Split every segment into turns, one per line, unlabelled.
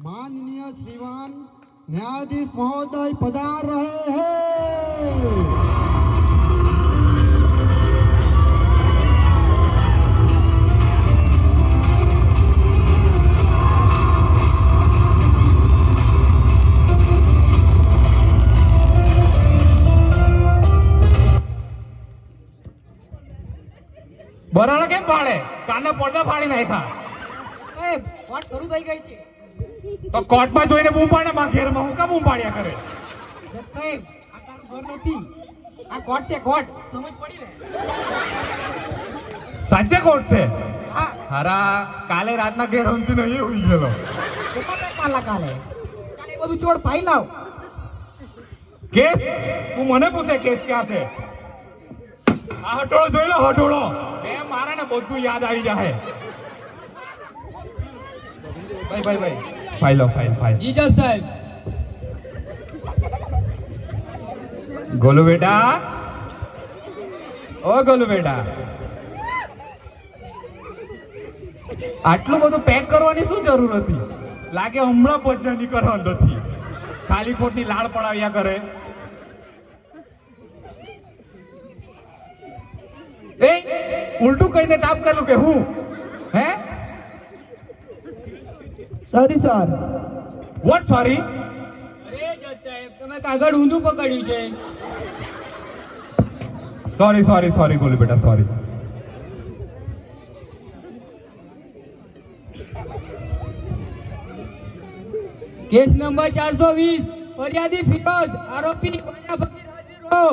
माननीय श्रीमान न्यायाधीश महोदय पधार रहे हैं।
બરાડા કેમ પાડે? કાનના પડદા ફાડી નાખ્યા.
એ કોટ શરૂ થઈ ગઈ છે.
તો કોર્ટમાં જોઈને બૂમ પાડે, માં ઘેરમાં હું કા બૂમ પાડ્યા કરે?
સાહેબ આ તારું ઘર નથી, આ કોટ છે. કોટ સમજ પડી ને?
સાચે કોર્ટ છે?
હા.
હારા કાલે રાતના ઘેર હંસી નહીં હોઈ ગયેલો.
કાલે કાલે બધું ચોડ પાઈ લાવ.
કેસ તું મને પૂછે કેસ ક્યાં છે? આ હટોળો જોઈ લો, હટોળો એ મારા ને બધું યાદ આવી જાય. ભાઈ ફાઇલ ફાઇલ.
જી જજ સાહેબ.
ગોલુ બેટા, ઓ ગોલુ બેટા, આટલું બધું પેક કરવાની શું જરૂર હતી? લાગે હમણાં પહોંચ્યા નીકળવા નથી, ખાલી ખોટની લાડ પડાવ્યા કરે. એ ઉલટું કહીને ટાપ કરેલું કે હું? હે
સોરી સર.
Vote sorry?
અરે જજ સાહેબ તમે કાગળ ઊંધું પકડ્યું છે.
સોરી ગોલુ બેટા, સોરી.
કેસ નંબર 420 ફરિયાદી ફિરોઝ, આરોપી કોના ફકીર હાજર રહો.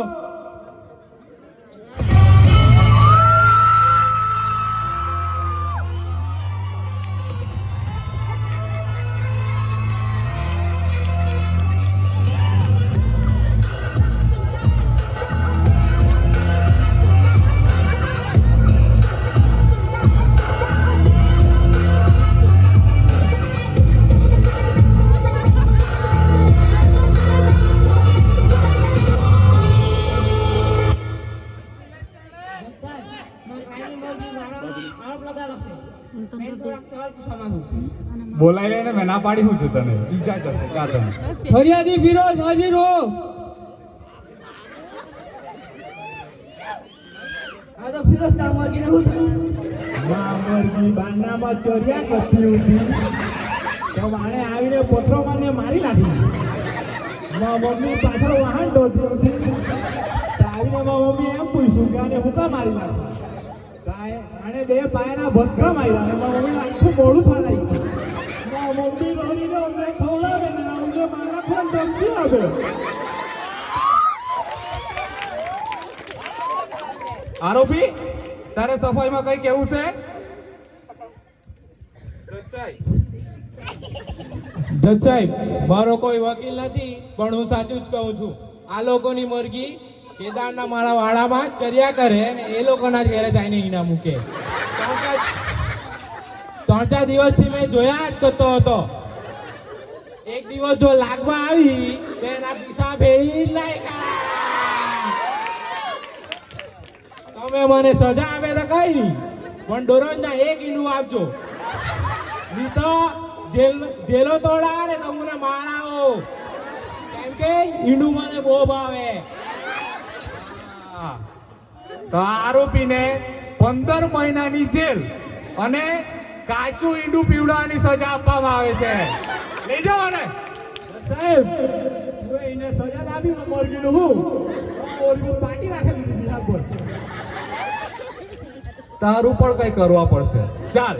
બોલાઈ લઈને મેં ના પાડી હું છું તને. ઈજા જશે કા તમે?
ફરિયાદી ફિરોઝ હાજર હો. આ તો ફિરોઝ તામરગીને હું થયું?
મામરગી બાંડામાં ચોર્યા કરતી હતી તો વાણે આવીને પથરો મારીને મારી નાખી. મમ્મી પાછળ વાહન ઢોતી હતી તો આવીને મમ્મી એમ પૂછ્યું કે આને હું કા મારી નાખ્યું? આને બે પાયાના ભટકા માર્યા અને મમ્મી આખું મોડું ફાલાઈ ગયું. મમ્મી રોડીને અમને ખવડાવે ને અમને મારા ફોન ધમકી આપે.
આરોપી તારે સફાઈમાં કઈ કેવું છે?
જજ સાહેબ મારો કોઈ વકીલ નથી, પણ હું સાચું જ કહું છું. આ લોકોની મરઘી કેદારના મારા વાડામાં ચર્યા કરે અને એ લોકોના ઘરે જઈને ઈના મૂકે. 3-4 દિવસથી મેં જોયા જ કરતો હતો. એક દિવસ જો લાગવા આવી તો એના પીસા ભેળી જ લાયકા. તમે મને સજા આપે તો કઈ નહીં, પણ દરરોજના એક ઈંડું આપજો. નહીં તો જેલો તોડા ને તમને મારાવો, કેમ કે ઈંડું મને બહુ ભાવે.
તો આરોપીને 15 મહિનાની જેલ અને કાચું ઈંડું પીવડાવવાની સજા આપવામાં આવે છે. લઈ જાઓ ને
સાહેબ. તું એને સજા આપી મરગીનું હું ઓરીમાં પાટી રાખેલી હતી બિહાર પર.
તારું પણ કઈ કરવા પડશે. ચાલ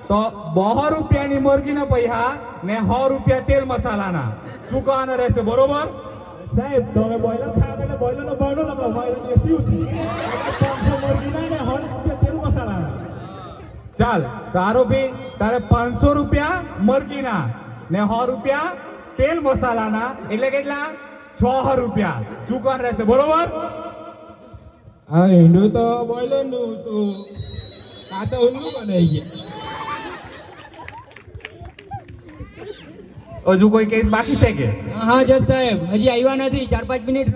તો 200 રૂપિયાની મરઘીના પૈસા ને 100 રૂપિયા તેલ મસાલાના ચૂકવવાના રહેશે, બરોબર?
સાહેબ તમે બોઈલર ખાવા એટલે બોઈલરનો ભાવ ન લગાવો. મારી દેશી હતી 500 મરઘીના ને 100 રૂપિયા તેલ મસાલાના.
ચાલ તો આરોપી તારે 500 રૂપિયા મરઘીના ને 100 રૂપિયા તેલ મસાલાના એટલે કેટલા? 600 રૂપિયા ચૂકવવાના રહેશે, બરોબર?
આ ઈંડું તો બોઈલર નું હતું, આ તો ઉલ્લુ બનાવી ગયા.
હજુ કોઈ કેસ બાકી છે કે?
હા જજ સાહેબ હજી આવ્યા નથી, 4-5 મિનિટ.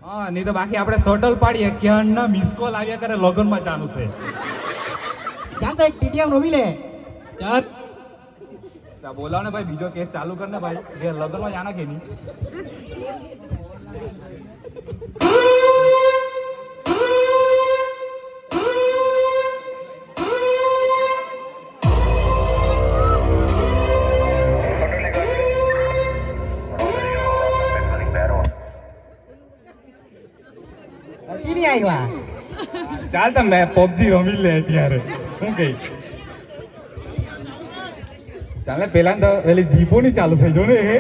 હા, નહીં તો બાકી આપણે સટલ પાડીએ કે ના મિસ કોલ આવ્યા કરે લગનમાં ચાલુ છે.
ચાલ તો એક ટીટીએમ રમી લે ચાલ
બોલાવ ને ભાઈ, બીજો કેસ ચાલુ કર ને ભાઈ, જે લગ્નમાં જાના કે નહીં.
હજી નહીં આવ્યા
ચાલ તમે પબજી રમી લે અત્યારે, શું કઈ? ચાલ ને પેલા તો પેલી જીપો ની ચાલુ થઈ જો ને એ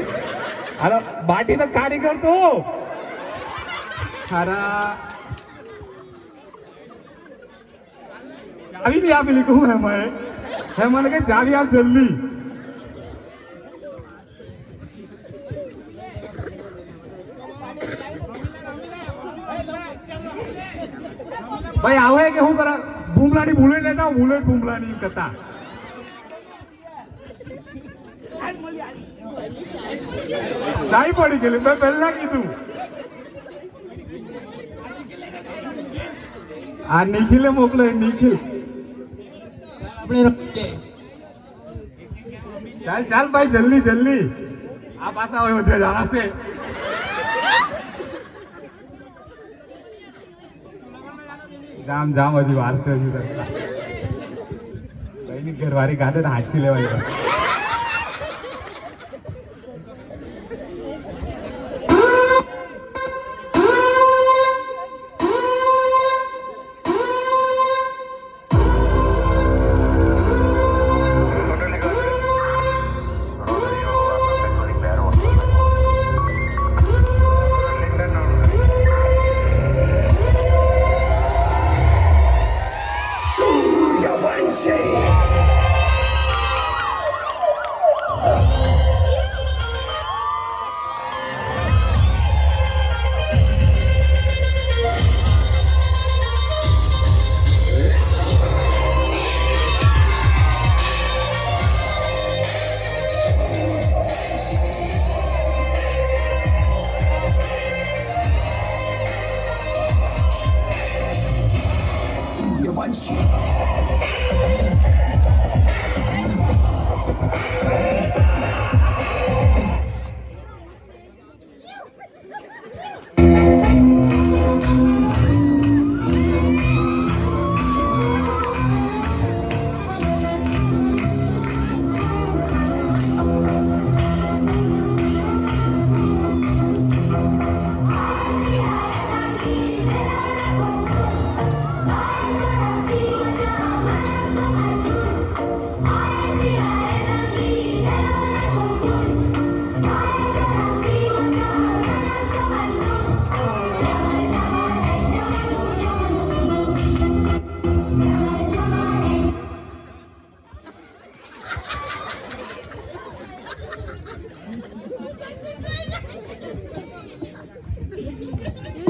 અરે બાટી તો કારીગર તો હારા ચાવી નહીં આપેલી કહું હે મને કે ચાવી આપ જલ્દી. ભાઈ આવે કે હું કરા બુમલાની બુલેટ લેતા બુલેટ બુમલાની કરતા ચાઈ પડી ગયેલી મેં પહેલા કીધું. આ નિખિલે મોકલો નિખિલ.
આપણે
ચાલ ચાલ ભાઈ જલ્દી જલ્દી આ પાછા હોય વધે જણાશે. જામ જામ હજી વાર છે હજી કરતા કઈ ઘરવાળી ગાડે ને હાચી લેવાની.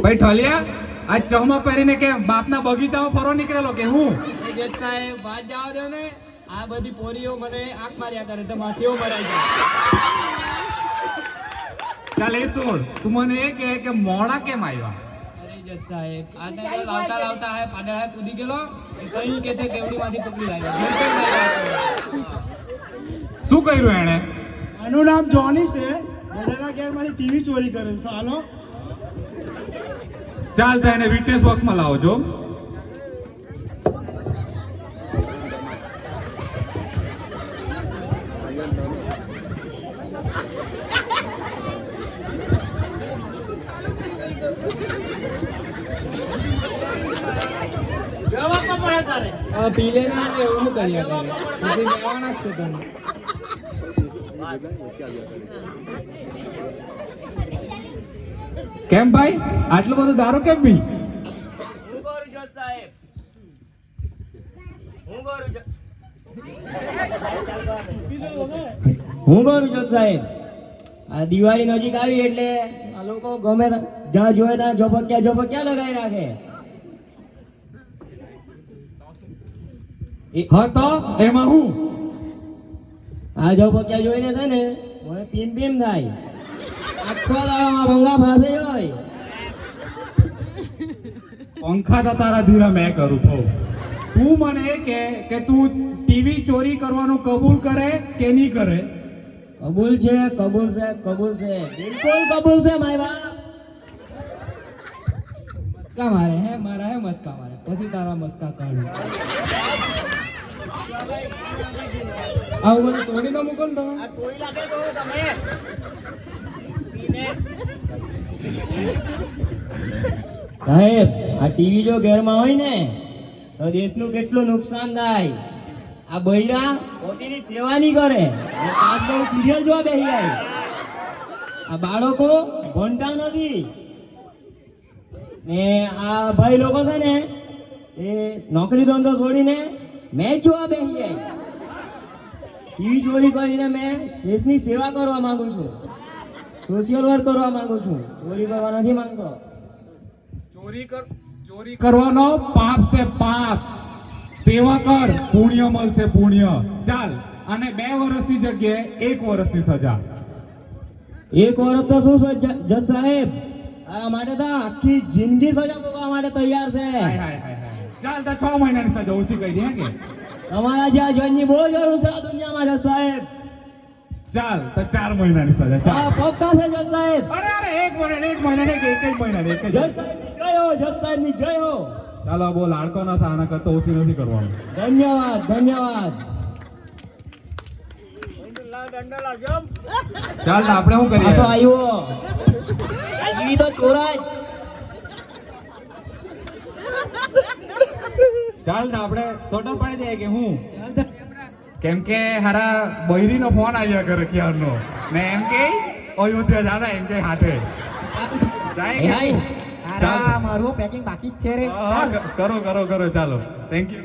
ભાઈ ઠલિયા આ ચહમા પહેરીને કે બાપના બગીચામાં ફરવા નીકળેલો કે હું?
જજ સાહેબ વાત જાવ દો ને, આ બધી પોરીઓ મને આંખ માર્યા કરે તો માથેઓ મરાઈ જાય.
ચાલ એ છોડ, તું મને એ કે મોડા કેમ આવ્યા?
અરે જજ સાહેબ આ તો લાવતા લાવતા હે પાડળા કૂદી ગયેલો કઈ કે તે કેવડીમાંથી પકડી લાવ્યો.
શું કર્યું એણે?
આનું નામ જોની છે, બધાના ઘેરમાંથી ટીવી ચોરી કરે છે. હાલો
ચાલ તો એને વિટનેસ બોક્સમાં લાવો છો.
પી લે ના એવું કર્યા કરે પછી લેવાના જ છે તને.
કેમ ભાઈ આટલો બધો દારૂ કેમ પી?
હું કરું છું સાહેબ, આ દિવાળી નજીક આવી એટલે આ લોકો ગમે જ્યાં જોયે ત્યાં ઝપક્યા લગાવી નાખે.
હા તો એમાં હું?
આ ઝપક્યા જોઈને છે ને મને પીમ થાય. આખો દાડામાં ભંગા ફાસે હોય.
પંખા તો તારા ધીરા મેં કરું છું. તું મને કે તું ટીવી ચોરી કરવાનું કબૂલ કરે કે નહીં કરે?
કબૂલ છે કબૂલ છે કબૂલ છે બિલકુલ કબૂલ છે માય બાપ.
મસ્કા મારે હે મારા હે મસ્કા મારે પછી તારા મસ્કા કાઢું. આવું બધું તોડી ન મૂકો ને તમે.
સાહેબ આ ટીવી જો ઘરમાં હોય ને તો દેશનું કેટલું નુકસાન થાય. આ બૈરા પોતાની સેવા નહીં કરે અને સાત નવ સિરિયલ જોવા બેસી જાય. આ બાળકો ભણતા નથી ને આ ભાઈ લોકો છે ને એ નોકરી ધંધો છોડીને મેચ જોવા બેસી જાય. ટીવી ચોરી કરીને મેં દેશની સેવા કરવા માંગુ છું, સોશિયલ વર્ક કરવા માંગુ છું, ચોરી કરવા નથી માંગતો.
ચોરી કરવાનો પાપ છે પાપ. સેવા કર, પુણ્ય મળશે પુણ્ય. ચાલ, અને 2 વર્ષની જગ્યાએ 1 વર્ષની સજા.
એક વર્ષ તો શું જજ સાહેબ, આ માટે તો આખી જિંદગી સજા ભોગવવા માટે તૈયાર છે.
હાય હાય હાય હાય. ચાલ તો 6 મહિનાની સજા ઓછી કહી દે હે કે?
તમારા જેવા જજની બહુ જરૂર છે આ દુનિયામાં જજ સાહેબ.
ચાલ તો 4 મહિનાની સજા.
આ
ચાલ.
પક્કા છે જજ સાહેબ.
અરે 1 મહિના ને 1 મહિના ને 1 મહિના ને 1
જજ સાહેબની જય હો, જજ સાહેબની જય હો.
ચાલો બહુ લાડકો ન થાય, આના કરતા ઓછી નથી કરવાનું.
ધન્યવાદ ધન્યવાદ.
ચાલ તો આપણે શું કરીએ?
પાછો આવ્યો ટીવી તો ચોરાય.
ચાલ તો આપણે સોટો પાડી દઈએ કે હું? કેમ કે હારા બૈરીનો ફોન આવ્યા કરે ક્યારનો ને એમ કે અયોધ્યા જાના એમ કે હાથે જાય કે?
હાય.
ચાલ.
મારું પેકિંગ બાકી જ છે રે.
કરો કરો કરો ચાલો. Thank you.